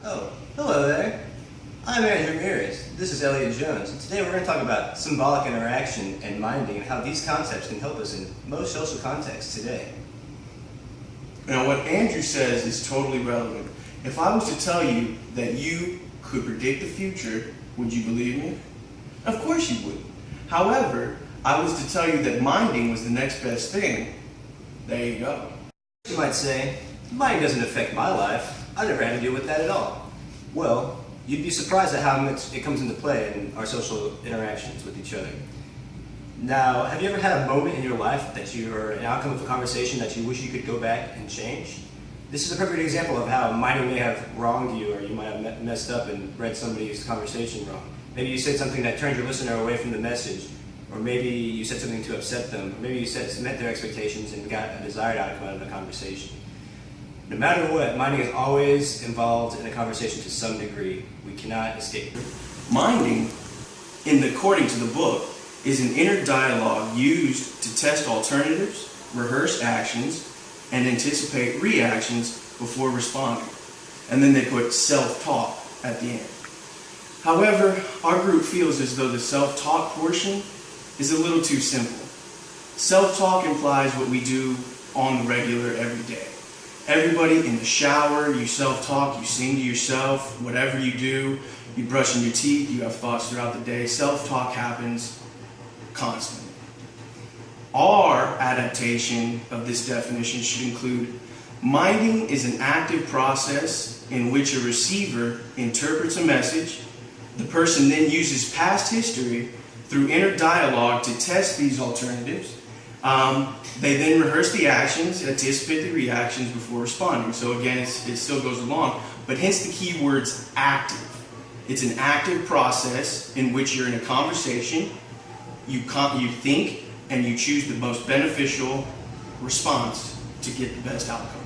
Oh, hello there. I'm Aaron Ramirez. This is Elliot Jones. And today we're going to talk about symbolic interaction and minding and how these concepts can help us in most social contexts today. Now, what Andrew says is totally relevant. If I was to tell you that you could predict the future, would you believe me? Of course you would. However, I was to tell you that minding was the next best thing. There you go. You might say, minding doesn't affect my life. I never had to deal with that at all. Well, you'd be surprised at how much it comes into play in our social interactions with each other. Now, have you ever had a moment in your life that you are an outcome of a conversation that you wish you could go back and change? This is a perfect example of how minding may have wronged you, or you might have messed up and read somebody's conversation wrong. Maybe you said something that turned your listener away from the message, or maybe you said something to upset them, or maybe you met their expectations and got a desired outcome out of the conversation. No matter what, minding is always involved in a conversation to some degree. We cannot escape it. Minding, according to the book, is an inner dialogue used to test alternatives, rehearse actions, and anticipate reactions before responding. And then they put self-talk at the end. However, our group feels as though the self-talk portion is a little too simple. Self-talk implies what we do on the regular every day. Everybody in the shower, you self-talk, you sing to yourself, whatever you do, you brushing your teeth, you have thoughts throughout the day. Self-talk happens constantly. Our adaptation of this definition should include minding is an active process in which a receiver interprets a message. The person then uses past history through inner dialogue to test these alternatives. They then rehearse the actions, anticipate the reactions before responding. So again, it still goes along, but hence the key words active. It's an active process in which you're in a conversation, you think, and you choose the most beneficial response to get the best outcome.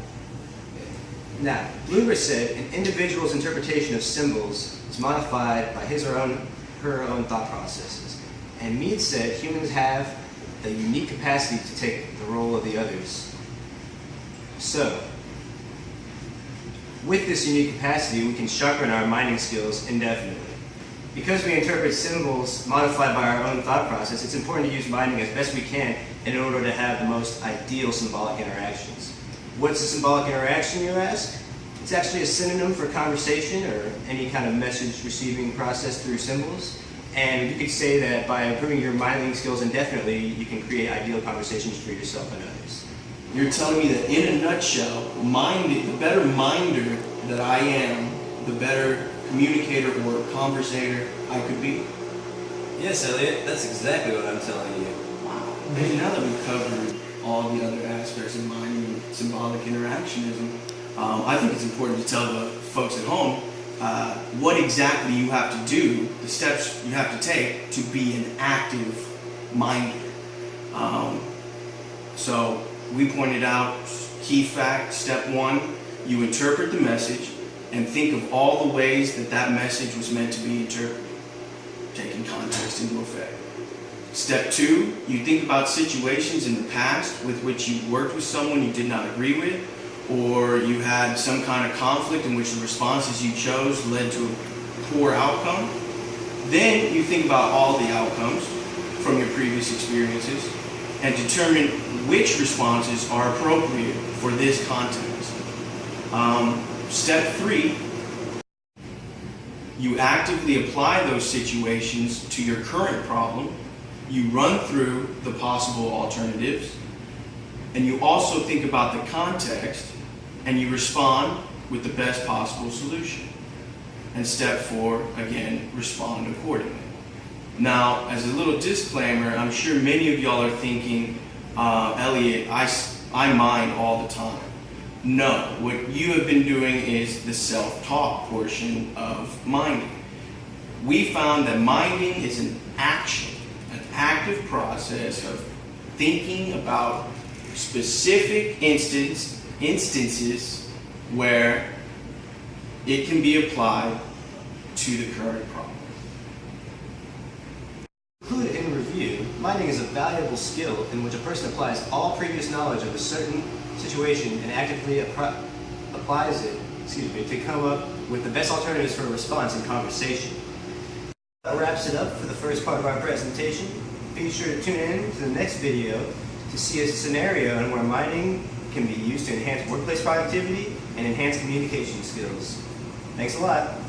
Now, Bloomberg said an individual's interpretation of symbols is modified by his or her own thought processes. And Mead said humans have the unique capacity to take the role of the others. So, with this unique capacity, we can sharpen our minding skills indefinitely. Because we interpret symbols modified by our own thought process, it's important to use minding as best we can in order to have the most ideal symbolic interactions. What's a symbolic interaction, you ask? It's actually a synonym for conversation or any kind of message receiving process through symbols. And you could say that by improving your minding skills indefinitely, you can create ideal conversations for yourself and others. You're telling me that in a nutshell, the better minder that I am, the better communicator or conversator I could be? Yes, Elliot, that's exactly what I'm telling you. Wow. And now that we've covered all the other aspects of minding and symbolic interactionism, I think it's important to tell the folks at home what exactly you have to do, the steps you have to take to be an active minder. So we pointed out key fact, step one, you interpret the message and think of all the ways that that message was meant to be interpreted, taking context into effect. Step two, you think about situations in the past with which you worked with someone you did not agree with, or you had some kind of conflict in which the responses you chose led to a poor outcome. Then you think about all the outcomes from your previous experiences and determine which responses are appropriate for this context. Step three, you actively apply those situations to your current problem. You run through the possible alternatives, and you also think about the context, and you respond with the best possible solution. And step four, again, respond accordingly. Now, as a little disclaimer, I'm sure many of y'all are thinking, Elliot, I mind all the time. No, what you have been doing is the self-talk portion of minding. We found that minding is an action, an active process of thinking about specific instances where it can be applied to the current problem. Included in review, minding is a valuable skill in which a person applies all previous knowledge of a certain situation and actively applies it to come up with the best alternatives for a response in conversation. That wraps it up for the first part of our presentation. Be sure to tune in to the next video to see a scenario in where mining can be used to enhance workplace productivity and enhance communication skills. Thanks a lot.